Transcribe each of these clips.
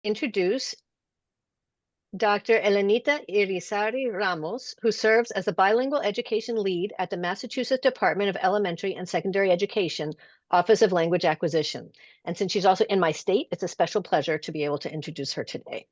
introduce Dr. Elenita Irizarry-Ramos, who serves as the bilingual education lead at the Massachusetts Department of Elementary and Secondary Education, Office of Language Acquisition. And since she's also in my state, it's a special pleasure to be able to introduce her today.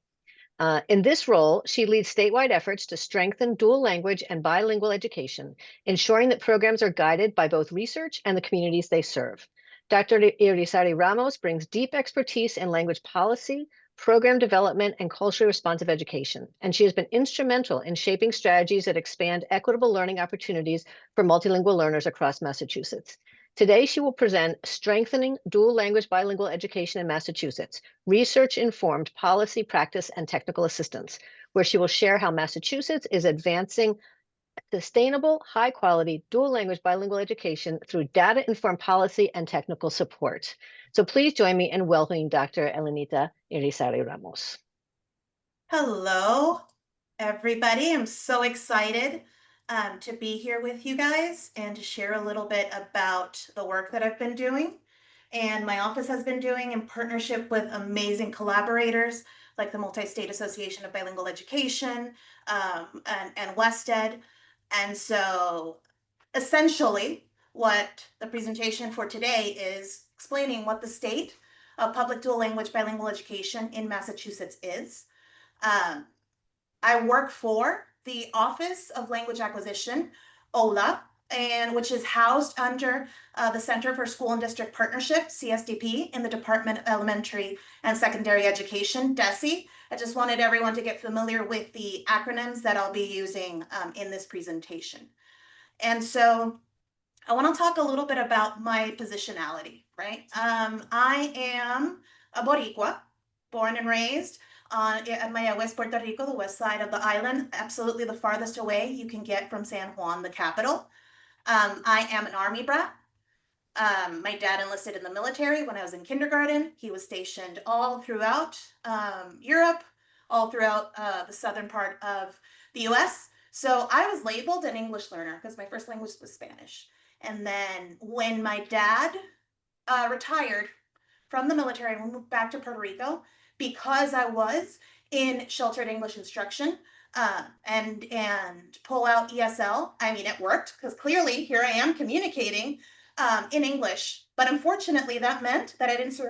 In this role, she leads statewide efforts to strengthen dual language and bilingual education, ensuring that programs are guided by both research and the communities they serve. Dr. Irizarry-Ramos brings deep expertise in language policy, program development, and culturally responsive education, and she has been instrumental in shaping strategies that expand equitable learning opportunities for multilingual learners across Massachusetts. Today, she will present Strengthening Dual Language Bilingual Education in Massachusetts, Research-Informed Policy, Practice, and Technical Assistance, where she will share how Massachusetts is advancing sustainable, high-quality, dual-language bilingual education through data-informed policy and technical support. So please join me in welcoming Dr. Elenita Irizarry-Ramos. Hello, everybody. I'm so excited to be here with you guys and to share a little bit about the work that I've been doing and my office has been doing in partnership with amazing collaborators like the Multi-State Association of Bilingual Education and WestEd. And so essentially what the presentation for today is explaining what the state of public dual language bilingual education in Massachusetts is. I work for the Office of Language Acquisition, OLA, and which is housed under the Center for School and District Partnership, CSDP, in the Department of Elementary and Secondary Education, DESE. I just wanted everyone to get familiar with the acronyms that I'll be using in this presentation. And so I want to talk a little bit about my positionality, right? I am a Boricua, born and raised at Mayagüez, Puerto Rico, the west side of the island, absolutely the farthest away you can get from San Juan, the capital. I am an Army brat. My dad enlisted in the military when I was in kindergarten. He was stationed all throughout Europe, all throughout the southern part of the US. So I was labeled an English learner because my first language was Spanish. And then when my dad retired from the military and moved back to Puerto Rico, because I was in sheltered English instruction and pull out ESL, I mean, it worked because clearly here I am communicating in English. But unfortunately, that meant that I didn't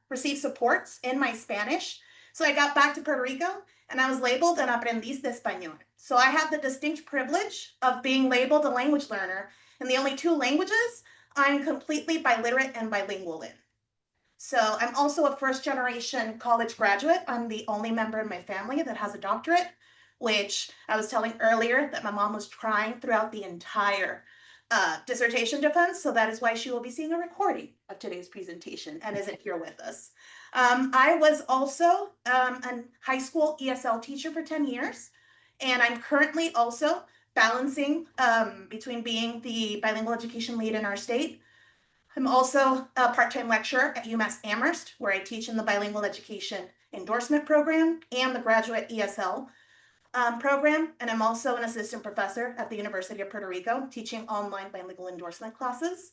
receive supports in my Spanish. So I got back to Puerto Rico and I was labeled an aprendiz de español. So I have the distinct privilege of being labeled a language learner in the only two languages I'm completely biliterate and bilingual in. So I'm also a first generation college graduate. I'm the only member in my family that has a doctorate, which I was telling earlier that my mom was crying throughout the entire dissertation defense. So that is why she will be seeing a recording of today's presentation and isn't here with us. I was also a high school ESL teacher for 10 years. And I'm currently also balancing between being the bilingual education lead in our state. I'm also a part-time lecturer at UMass Amherst, where I teach in the bilingual education endorsement program and the graduate ESL program. And I'm also an assistant professor at the University of Puerto Rico, teaching online bilingual endorsement classes.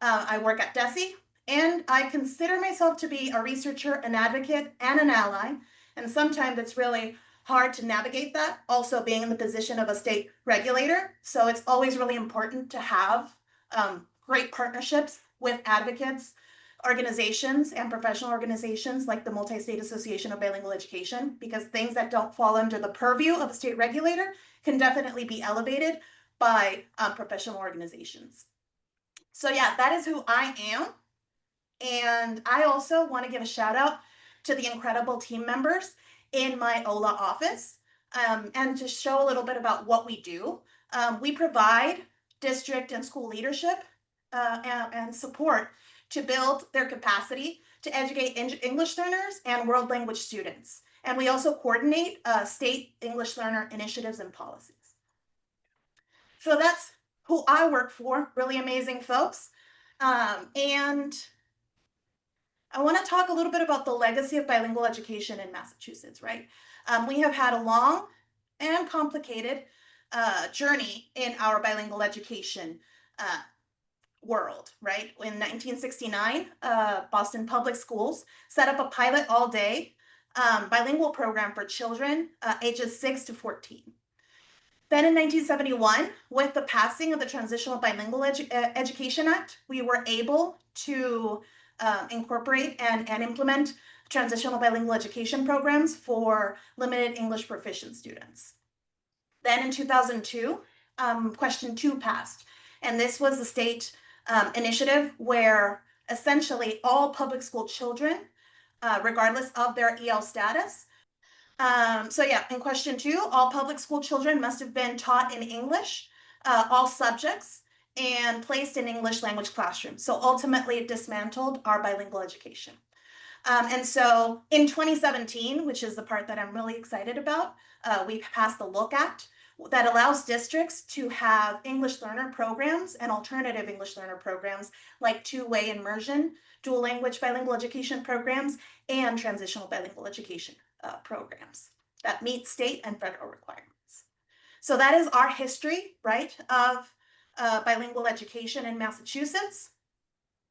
I work at DESE, and I consider myself to be a researcher, an advocate, and an ally. And sometimes it's really hard to navigate that, also being in the position of a state regulator. So it's always really important to have great partnerships with advocates, organizations, and professional organizations like the Multi-State Association of Bilingual Education, because things that don't fall under the purview of a state regulator can definitely be elevated by professional organizations. So yeah, that is who I am. And I also want to give a shout out to the incredible team members in my OLA office and to show a little bit about what we do. We provide district and school leadership and support to build their capacity to educate English learners and world language students. And we also coordinate state English learner initiatives and policies. So that's who I work for, really amazing folks. And I want to talk a little bit about the legacy of bilingual education in Massachusetts, right? We have had a long and complicated journey in our bilingual education world, right? In 1969, Boston Public Schools set up a pilot all-day bilingual program for children ages 6 to 14. Then in 1971, with the passing of the Transitional Bilingual Education Act, we were able to incorporate and implement transitional bilingual education programs for limited English proficient students. Then in 2002, question 2 passed, and this was the state initiative where essentially all public school children, regardless of their EL status, so yeah, in question 2, all public school children must have been taught in English, all subjects, and placed in English language classrooms. So ultimately it dismantled our bilingual education. And so in 2017, which is the part that I'm really excited about, we passed the Look Act that allows districts to have English learner programs and alternative English learner programs like two-way immersion, dual language bilingual education programs, and transitional bilingual education programs that meet state and federal requirements. So that is our history, right, of bilingual education in Massachusetts.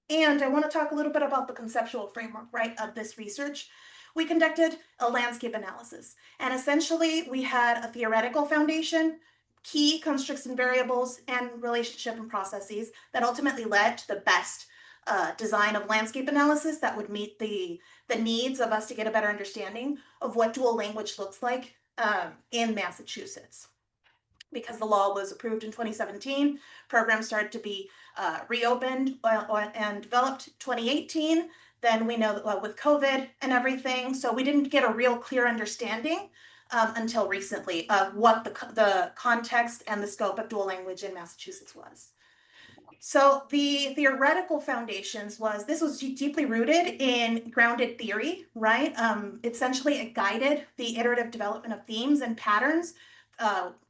And I want to talk a little bit about the conceptual framework, right, of this research. We conducted a landscape analysis, and essentially we had a theoretical foundation, key constructs and variables, and relationship and processes that ultimately led to the best design of landscape analysis that would meet the needs of us to get a better understanding of what dual language looks like in Massachusetts. Because the law was approved in 2017, programs started to be reopened and developed 2018. Then we know that with COVID and everything, so we didn't get a real clear understanding until recently of what the context and the scope of dual language in Massachusetts was. So the theoretical foundations this was deeply rooted in grounded theory, right? Essentially it guided the iterative development of themes and patterns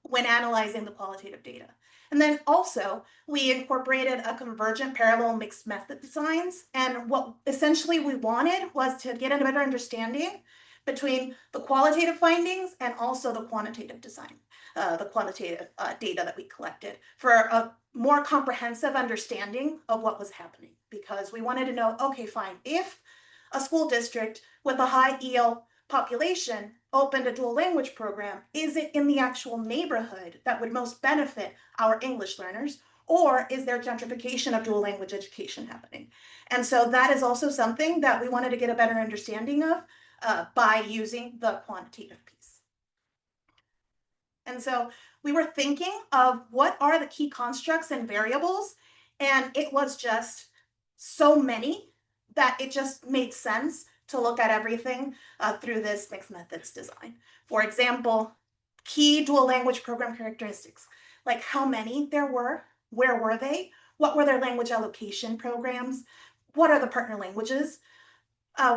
when analyzing the qualitative data. And then also we incorporated a convergent parallel mixed method designs. And what essentially we wanted was to get a better understanding between the qualitative findings and also the quantitative design, the quantitative data that we collected for a more comprehensive understanding of what was happening. Because we wanted to know, okay, fine, if a school district with a high EL population opened a dual language program, is it in the actual neighborhood that would most benefit our English learners, or is there gentrification of dual language education happening? And so that is also something that we wanted to get a better understanding of by using the quantitative piece. And so we were thinking of what are the key constructs and variables, and it was just so many that it just made sense to look at everything through this mixed methods design. For example, key dual language program characteristics, like how many there were, where were they, what were their language allocation programs, what are the partner languages.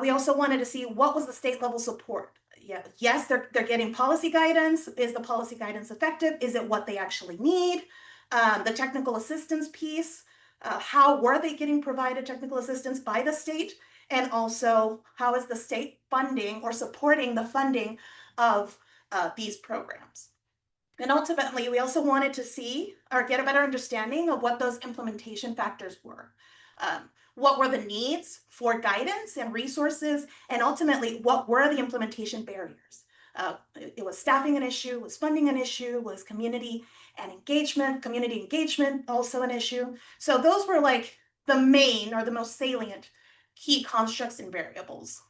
We also wanted to see what was the state level support. Yeah, yes, they're getting policy guidance. Is the policy guidance effective? Is it what they actually need? The technical assistance piece, how were they getting provided technical assistance by the state? And also, how is the state funding or supporting the funding of these programs? And ultimately, we also wanted to see or get a better understanding of what those implementation factors were. What were the needs for guidance and resources? And ultimately, what were the implementation barriers? It was staffing an issue, was funding an issue, was community engagement also an issue. So those were like the main or the most salient key constructs and variables.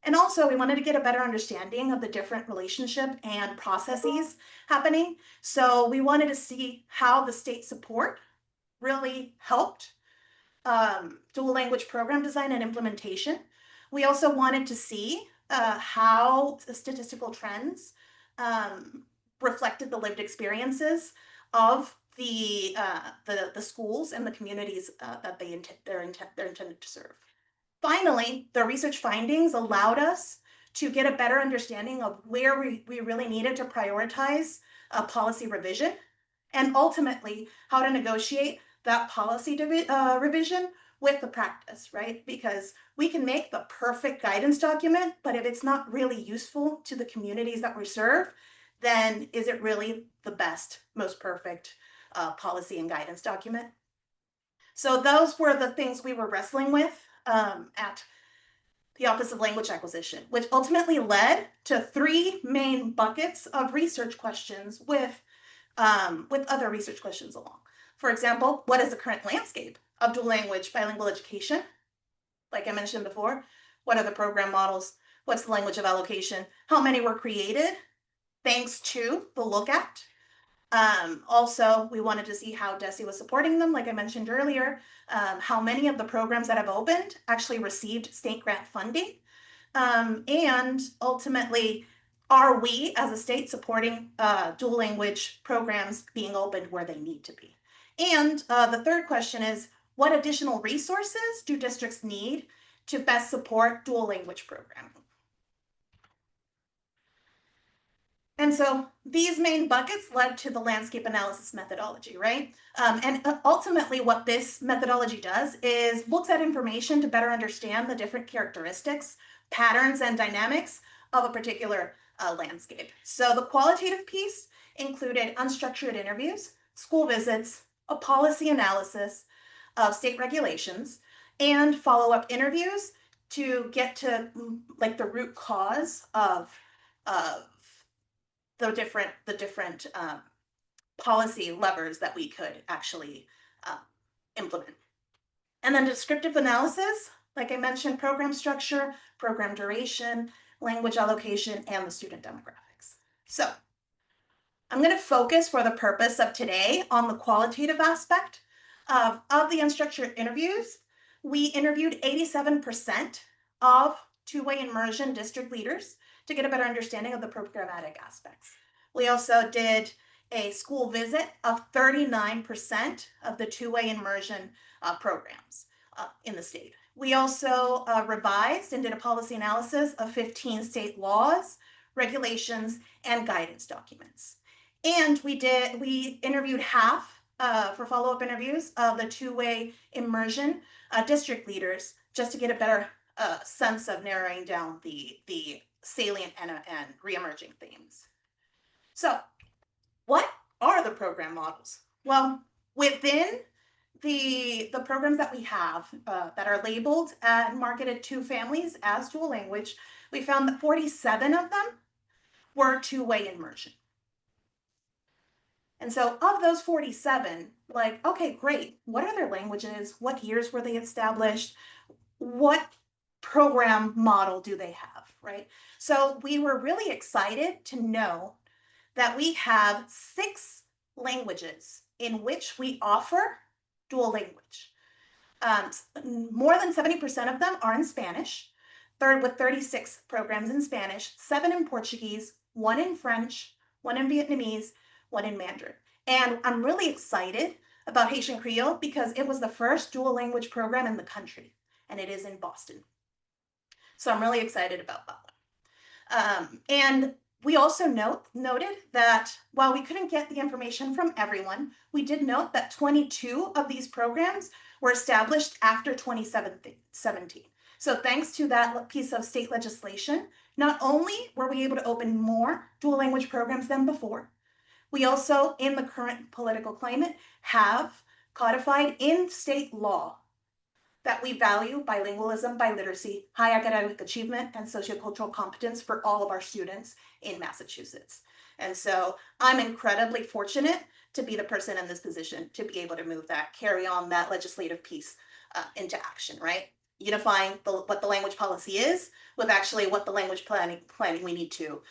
And also we wanted to get a better understanding of the different relationship and processes happening. So we wanted to see how the state support really helped dual language program design and implementation. We also wanted to see how the statistical trends reflected the lived experiences of the schools and the communities that they're intended to serve. Finally, the research findings allowed us to get a better understanding of where we really needed to prioritize policy revision, and ultimately how to negotiate that policy revision with the practice, right? Because we can make the perfect guidance document, but if it's not really useful to the communities that we serve, then is it really the best, most perfect policy and guidance document? So those were the things we were wrestling with at the Office of Language Acquisition, which ultimately led to 3 main buckets of research questions with other research questions along. For example, what is the current landscape of dual language bilingual education? Like I mentioned before, what are the program models? What's the language of allocation? How many were created thanks to the Look At? Also, we wanted to see how DESE was supporting them, like I mentioned earlier, how many of the programs that have opened actually received state grant funding, and ultimately, are we as a state supporting dual language programs being opened where they need to be? And the third question is, what additional resources do districts need to best support dual language programming? And so these main buckets led to the landscape analysis methodology, right? And ultimately what this methodology does is looks at information to better understand the different characteristics, patterns, and dynamics of a particular landscape. So the qualitative piece included unstructured interviews, school visits, a policy analysis of state regulations, and follow-up interviews to get to like the root cause of the different policy levers that we could actually implement. And then descriptive analysis, like I mentioned, program structure, program duration, language allocation, and the student demographics. So I'm going to focus for the purpose of today on the qualitative aspect of the unstructured interviews. We interviewed 87% of two-way immersion district leaders to get a better understanding of the programmatic aspects. We also did a school visit of 39% of the two-way immersion programs in the state. We also revised and did a policy analysis of 15 state laws, regulations, and guidance documents. And we interviewed half for follow-up interviews of the two-way immersion district leaders just to get a better sense of narrowing down the salient and re-emerging themes. So what are the program models? Well, within the programs that we have that are labeled and marketed to families as dual language, we found that 47 of them were two-way immersion. And so of those 47, like, okay, great. What are their languages? What years were they established? What program model do they have, right? So we were really excited to know that we have 6 languages in which we offer dual language. More than 70% of them are in Spanish, with 36 programs in Spanish, 7 in Portuguese, 1 in French, 1 in Vietnamese, 1 in Mandarin. And I'm really excited about Haitian Creole because it was the first dual language program in the country, and it is in Boston. So I'm really excited about that one. And we also noted that while we couldn't get the information from everyone, we did note that 22 of these programs were established after 2017. So thanks to that piece of state legislation, not only were we able to open more dual language programs than before, we also, in the current political climate, have codified in state law that we value bilingualism, biliteracy, high academic achievement, and sociocultural competence for all of our students in Massachusetts. And so I'm incredibly fortunate to be the person in this position to be able to move that, carry on that legislative piece into action, right? Unifying what the language policy is with actually what the language planning we need to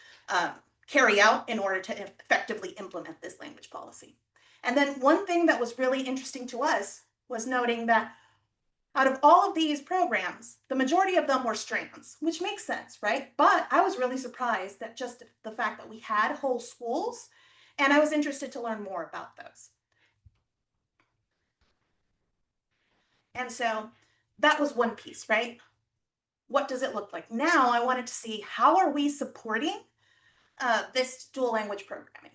carry out in order to effectively implement this language policy. And then one thing that was really interesting to us was noting that out of all of these programs, the majority of them were strands, which makes sense, right? But I was really surprised that just the fact that we had whole schools, and I was interested to learn more about those. And so that was one piece, right? What does it look like? Now I wanted to see how are we supporting this dual language programming?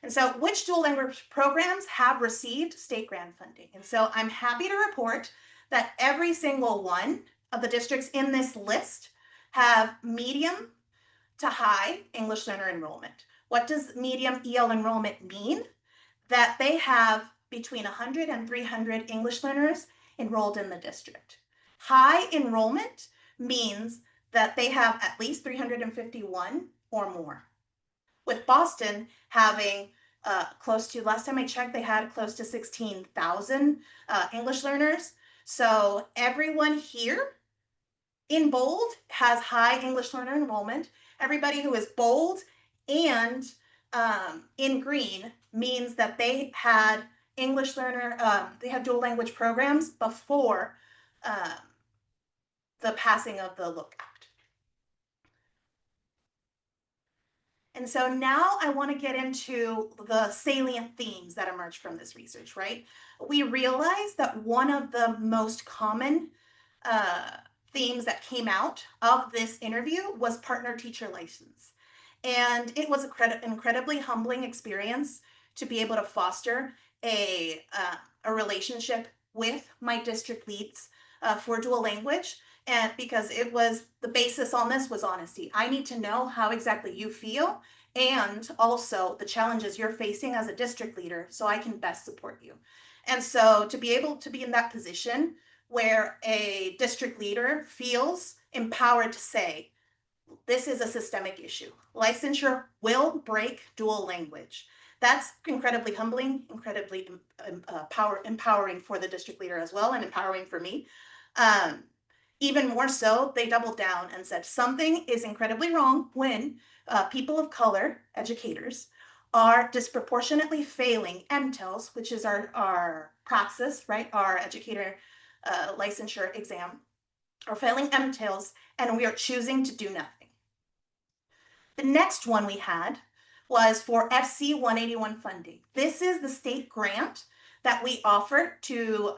And so which dual language programs have received state grant funding? And so I'm happy to report that every single one of the districts in this list have medium to high English learner enrollment. What does medium EL enrollment mean? That they have between 100 and 300 English learners enrolled in the district. High enrollment means that they have at least 351 or more. With Boston having close to, last time I checked, they had close to 16,000 English learners. So everyone here in bold has high English learner enrollment. Everybody who is bold and in green means that they had English learner, they had dual language programs before the passing of the Look Act. And so now I want to get into the salient themes that emerge from this research, right? We realized that one of the most common themes that came out of this interview was partner teacher license. And it was an incredibly humbling experience to be able to foster a relationship with my district leads for dual language. And because it was, the basis on this was honesty. I need to know how exactly you feel and also the challenges you're facing as a district leader so I can best support you. And so to be able to be in that position where a district leader feels empowered to say, this is a systemic issue. Licensure will break dual language. That's incredibly humbling, incredibly empowering for the district leader as well, and empowering for me. Even more so, they doubled down and said something is incredibly wrong when people of color, educators, are disproportionately failing MTELs, which is our praxis, right? Our educator licensure exam, are failing MTELs, and we are choosing to do nothing. The next one we had was for FC 181 funding. This is the state grant that we offer to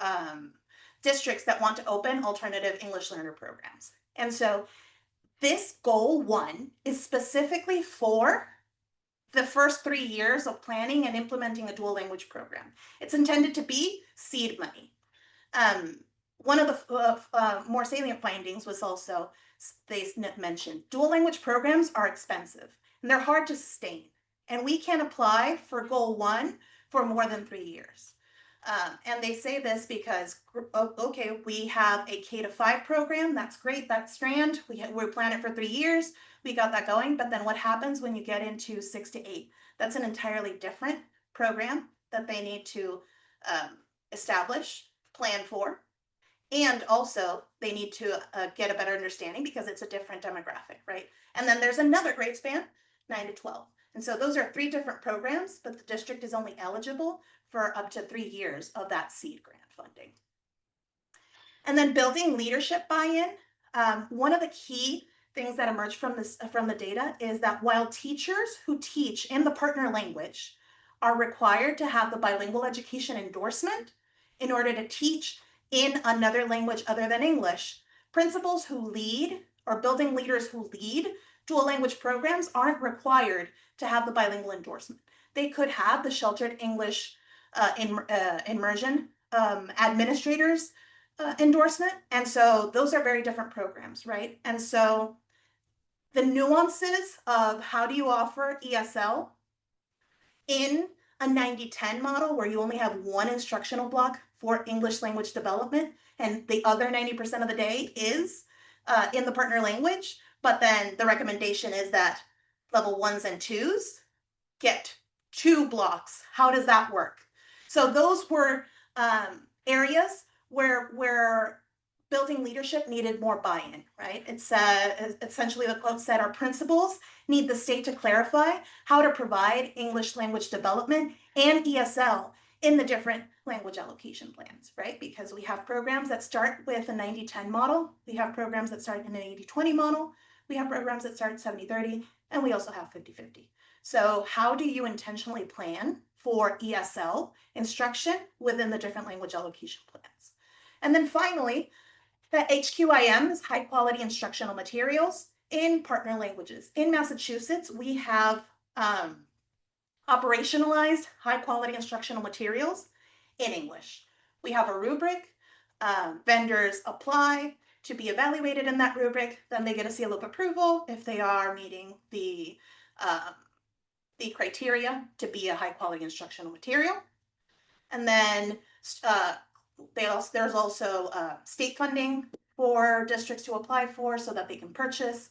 districts that want to open alternative English learner programs. And so this goal 1 is specifically for the first 3 years of planning and implementing a dual language program. It's intended to be seed money. One of the more salient findings was also, they mentioned, dual language programs are expensive and they're hard to sustain. And we can't apply for goal 1 for more than 3 years. And they say this because, okay, we have a K-5 program. That's great. That's Strand. We plan it for 3 years. We got that going. But then what happens when you get into 6 to 8? That's an entirely different program that they need to establish, plan for. And also they need to get a better understanding because it's a different demographic, right? And then there's another grade span, 9 to 12. And so those are 3 different programs, but the district is only eligible for up to 3 years of that seed grant funding. And then building leadership buy-in. One of the key things that emerged from the data is that while teachers who teach in the partner language are required to have the bilingual education endorsement in order to teach in another language other than English, principals who lead or building leaders who lead dual language programs aren't required to have the bilingual endorsement. They could have the sheltered English immersion administrators endorsement. And so those are very different programs, right? And so the nuances of how do you offer ESL in a 90-10 model where you only have one instructional block for English language development and the other 90% of the day is in the partner language, but then the recommendation is that level 1s and 2s get 2 blocks. How does that work? So those were areas where building leadership needed more buy-in, right? It's essentially the quote said, our principals need the state to clarify how to provide English language development and ESL in the different language allocation plans, right? Because we have programs that start with a 90-10 model, we have programs that start in an 80-20 model, we have programs that start 70-30, and we also have 50-50. So how do you intentionally plan for ESL instruction within the different language allocation plans? And then finally, that HQIM is high quality instructional materials in partner languages. In Massachusetts, we have operationalized high quality instructional materials in English. We have a rubric, vendors apply to be evaluated in that rubric, then they get a seal of approval if they are meeting the criteria to be a high quality instructional material. And then there's also state funding for districts to apply for so that they can purchase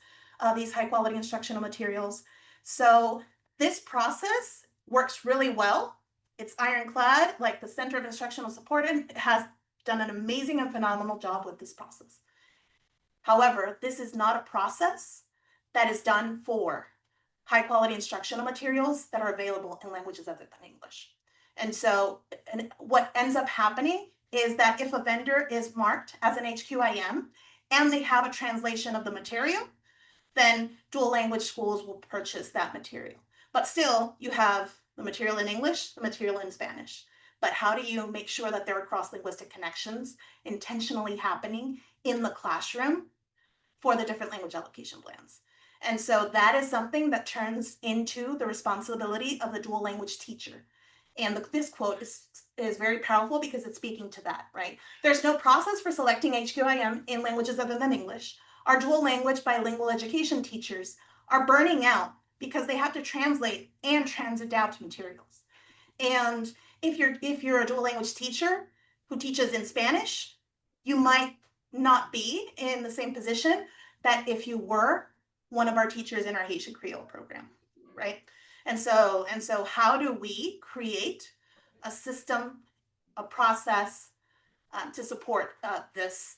these high quality instructional materials. So this process works really well. It's ironclad, like the Center of Instructional Support has done an amazing and phenomenal job with this process. However, this is not a process that is done for high quality instructional materials that are available in languages other than English. And so what ends up happening is that if a vendor is marked as an HQIM and they have a translation of the material, then dual language schools will purchase that material. But still, you have the material in English, the material in Spanish. But how do you make sure that there are cross-linguistic connections intentionally happening in the classroom for the different language allocation plans? And so that is something that turns into the responsibility of the dual language teacher. And this quote is very powerful because it's speaking to that, right? There's no process for selecting HQIM in languages other than English. Our dual language bilingual education teachers are burning out because they have to translate and transadapt materials. And if you're a dual language teacher who teaches in Spanish, you might not be in the same position that if you were one of our teachers in our Haitian Creole program, right? And so how do we create a system, a process to support this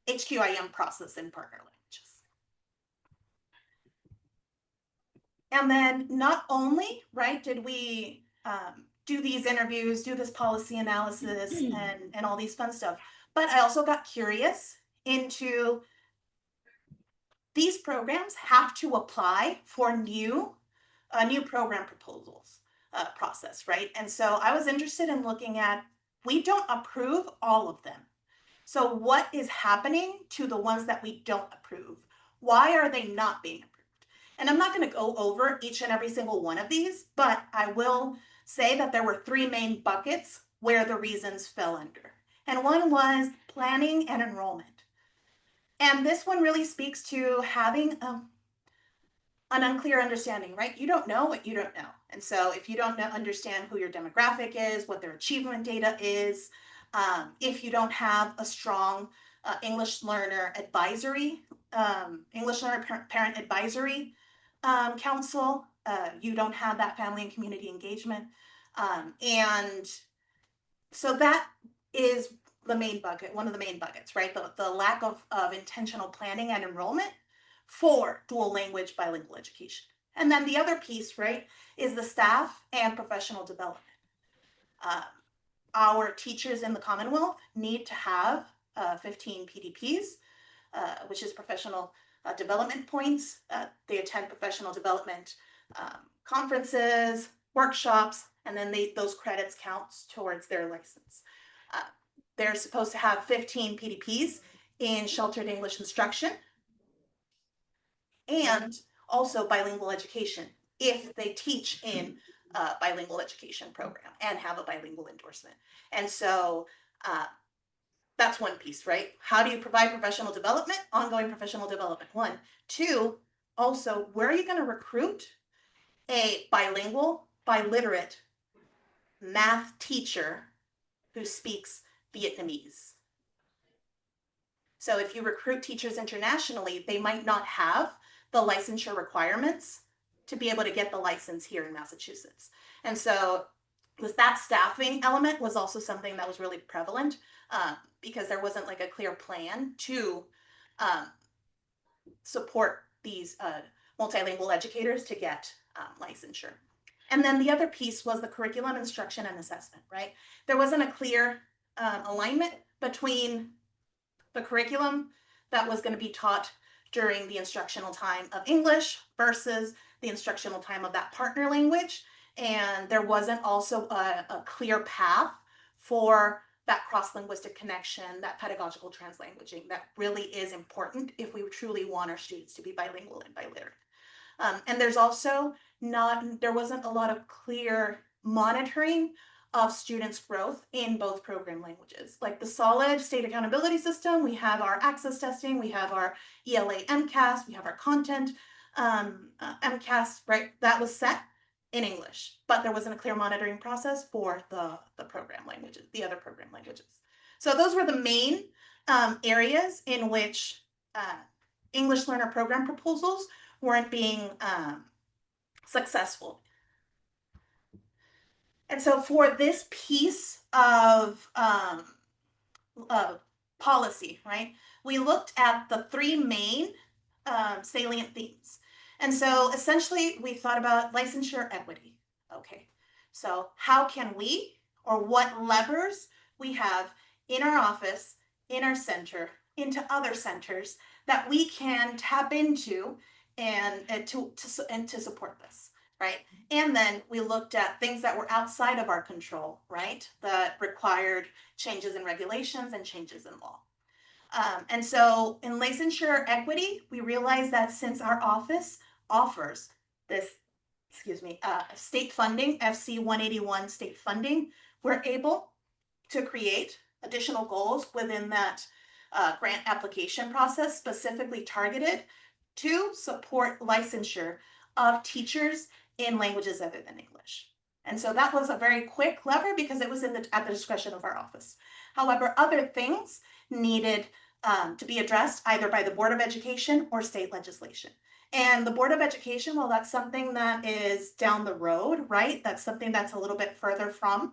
HQIM process in partner languages? And then not only, right, did we do these interviews, do this policy analysis and all these fun stuff, but I also got curious into these programs have to apply for new program proposals process, right? And so I was interested in looking at, we don't approve all of them. So what is happening to the ones that we don't approve? Why are they not being approved? And I'm not going to go over each and every single one of these, but I will say that there were 3 main buckets where the reasons fell under. And one was planning and enrollment. And this one really speaks to having an unclear understanding, right? You don't know what you don't know. And so if you don't understand who your demographic is, what their achievement data is, if you don't have a strong English learner advisory, English learner parent advisory council, you don't have that family and community engagement. And so that is the main bucket, one of the main buckets, right? The lack of intentional planning and enrollment for dual language bilingual education. And then the other piece, right, is the staff and professional development. Our teachers in the Commonwealth need to have 15 PDPs, which is professional development points. They attend professional development conferences, workshops, and then those credits count towards their license. They're supposed to have 15 PDPs in sheltered English instruction and also bilingual education if they teach in a bilingual education program and have a bilingual endorsement. And so that's one piece, right? How do you provide professional development? Ongoing professional development, 1. 2, also, where are you going to recruit a bilingual, biliterate math teacher who speaks Vietnamese? So if you recruit teachers internationally, they might not have the licensure requirements to be able to get the license here in Massachusetts. And so that staffing element was also something that was really prevalent because there wasn't like a clear plan to support these multilingual educators to get licensure. And then the other piece was the curriculum, instruction, and assessment, right? There wasn't a clear alignment between the curriculum that was going to be taught during the instructional time of English versus the instructional time of that partner language. And there wasn't also a clear path for that cross-linguistic connection, that pedagogical translanguaging that really is important if we truly want our students to be bilingual and biliterate. And there's also there wasn't a lot of clear monitoring of students' growth in both program languages. Like the solid state accountability system, we have our access testing, we have our ELA MCAS, we have our content MCAS, right? That was set in English, but there wasn't a clear monitoring process for the program languages, the other program languages. So those were the main areas in which English learner program proposals weren't being successful. And so for this piece of policy, right, we looked at the three main salient themes. And so essentially we thought about licensure equity. Okay, so how can we, or what levers we have in our office, in our center, into other centers that we can tap into and to support this, right? And then we looked at things that were outside of our control, right? That required changes in regulations and changes in law. And so in licensure equity, we realized that since our office offers this, state funding, FC 181 state funding, we're able to create additional goals within that grant application process, specifically targeted to support licensure of teachers in languages other than English. And so that was a very quick lever because it was at the discretion of our office. However, other things needed to be addressed either by the Board of Education or state legislation. And the Board of Education, well, that's something that is down the road, right? That's something that's a little bit further from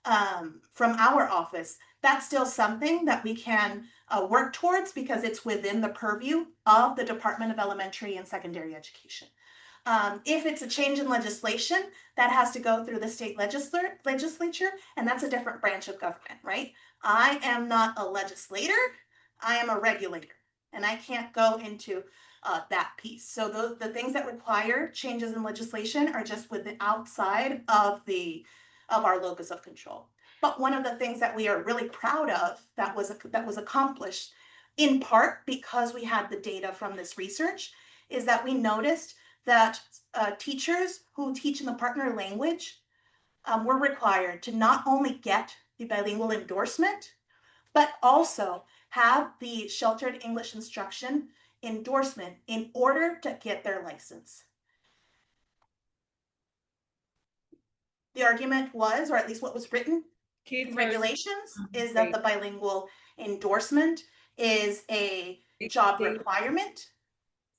our office. That's still something that we can work towards because it's within the purview of the Department of Elementary and Secondary Education. If it's a change in legislation, that has to go through the state legislature, and that's a different branch of government, right? I am not a legislator, I am a regulator, and I can't go into that piece. So the things that require changes in legislation are just within outside of our locus of control. But one of the things that we are really proud of that was accomplished in part because we had the data from this research is that we noticed that teachers who teach in the partner language were required to not only get the bilingual endorsement, but also have the sheltered English instruction endorsement in order to get their license. The argument was, or at least what was written in regulations, is that the bilingual endorsement is a job requirement,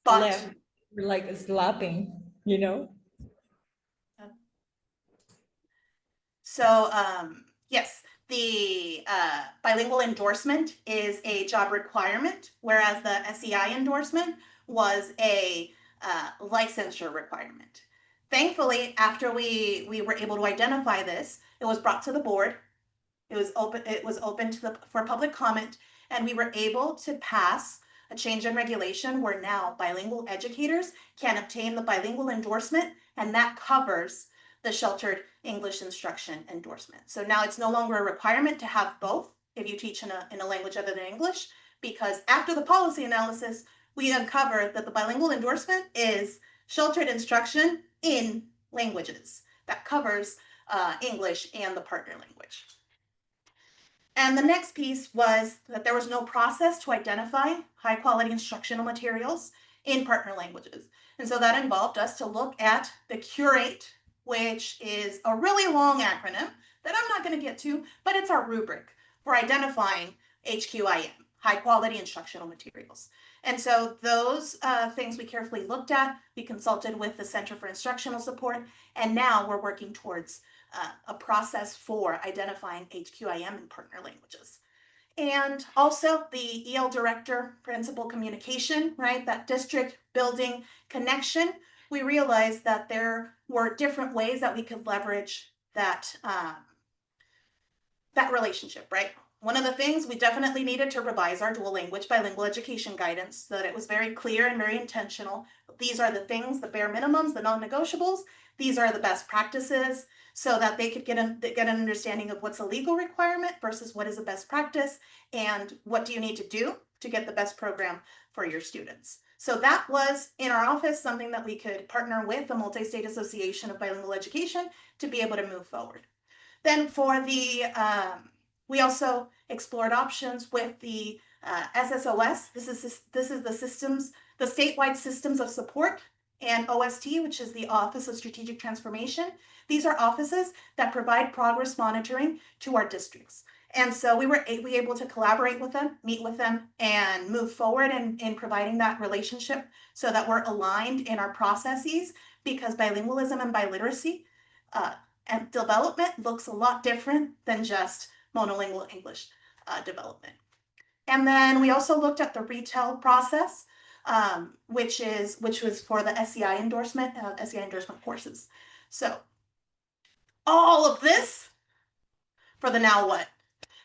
but like slapping, you know? So yes, the bilingual endorsement is a job requirement, whereas the SEI endorsement was a licensure requirement. Thankfully, after we were able to identify this, it was brought to the board. It was open for public comment, and we were able to pass a change in regulation where now bilingual educators can obtain the bilingual endorsement, and that covers the sheltered English instruction endorsement. So now it's no longer a requirement to have both if you teach in a language other than English, because after the policy analysis, we uncovered that the bilingual endorsement is sheltered instruction in languages that covers English and the partner language. And the next piece was that there was no process to identify high quality instructional materials in partner languages. And so that involved us to look at the CURATE, which is a really long acronym that I'm not going to get to, but it's our rubric for identifying HQIM, high quality instructional materials. And so those things we carefully looked at, we consulted with the Center for Instructional Support, and now we're working towards a process for identifying HQIM in partner languages. And also the EL director, principal communication, right? That district building connection. We realized that there were different ways that we could leverage that, that relationship, right? One of the things we definitely needed to revise our dual language bilingual education guidance so that it was very clear and very intentional. These are the things, the bare minimums, the non-negotiables. These are the best practices so that they could get an understanding of what's a legal requirement versus what is a best practice and what do you need to do to get the best program for your students. So that was in our office something that we could partner with the Multi-State Association of Bilingual Education to be able to move forward. Then for the, we also explored options with the SSOS. This is the systems, the statewide systems of support, and OST, which is the Office of Strategic Transformation. These are offices that provide progress monitoring to our districts. And so we were able to collaborate with them, meet with them, and move forward in providing that relationship so that we're aligned in our processes, because bilingualism and biliteracy and development looks a lot different than just monolingual English development. And then we also looked at the retail process, which was for the SEI endorsement courses. So all of this for the now what?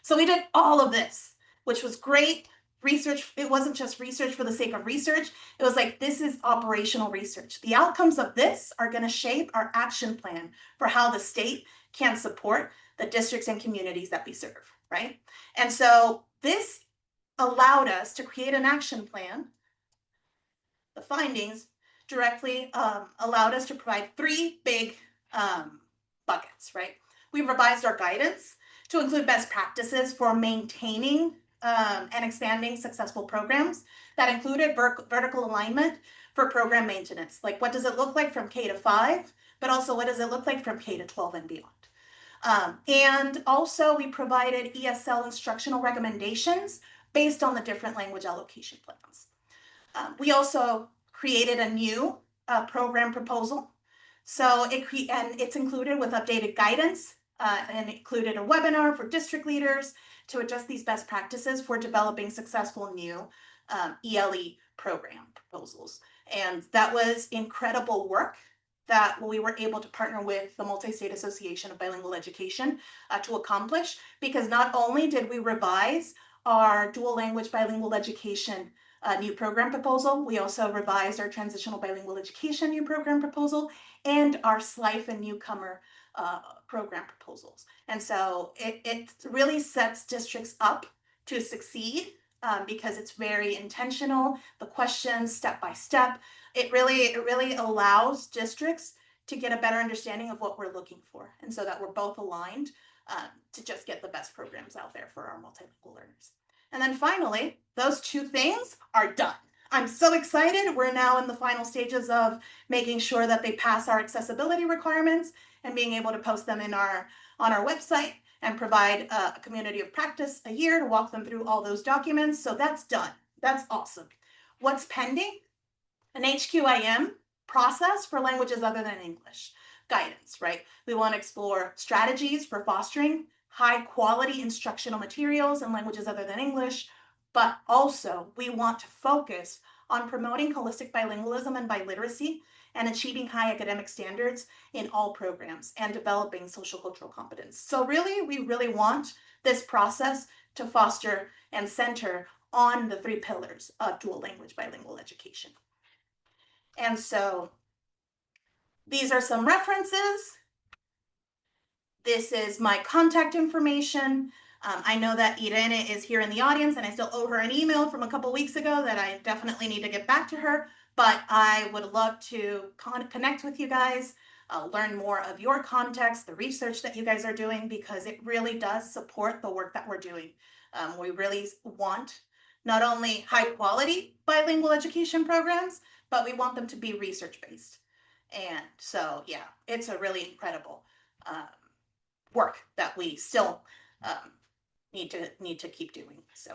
So we did all of this, which was great research. It wasn't just research for the sake of research. It was like, this is operational research. The outcomes of this are going to shape our action plan for how the state can support the districts and communities that we serve, right? And so this allowed us to create an action plan. The findings directly allowed us to provide 3 big buckets, right? We revised our guidance to include best practices for maintaining and expanding successful programs that included vertical alignment for program maintenance. Like, what does it look like from K to 5, but also what does it look like from K to 12 and beyond? And also we provided ESL instructional recommendations based on the different language allocation plans. We also created a new program proposal. So it's included with updated guidance and included a webinar for district leaders to adjust these best practices for developing successful new ELE program proposals. And that was incredible work that we were able to partner with the Multi-State Association of Bilingual Education to accomplish, because not only did we revise our dual language bilingual education new program proposal, we also revised our transitional bilingual education new program proposal and our SLIFE and newcomer program proposals. And so it really sets districts up to succeed because it's very intentional. The questions step by step. It really allows districts to get a better understanding of what we're looking for, and so that we're both aligned to just get the best programs out there for our multilingual learners. And then finally, those 2 things are done. I'm so excited. We're now in the final stages of making sure that they pass our accessibility requirements and being able to post them on our website and provide a community of practice a year to walk them through all those documents. So that's done. That's awesome. What's pending? An HQIM process for languages other than English guidance, right? We want to explore strategies for fostering high quality instructional materials in languages other than English, but also we want to focus on promoting holistic bilingualism and biliteracy and achieving high academic standards in all programs and developing social cultural competence. So really, we really want this process to foster and center on the 3 pillars of dual language bilingual education. And so these are some references. This is my contact information. I know that Irene is here in the audience, and I still owe her an email from a couple weeks ago that I definitely need to get back to her, but I would love to connect with you guys, learn more of your context, the research that you guys are doing, because it really does support the work that we're doing. We really want not only high quality bilingual education programs, but we want them to be research-based. And so, yeah, it's a really incredible work that we still need to keep doing. So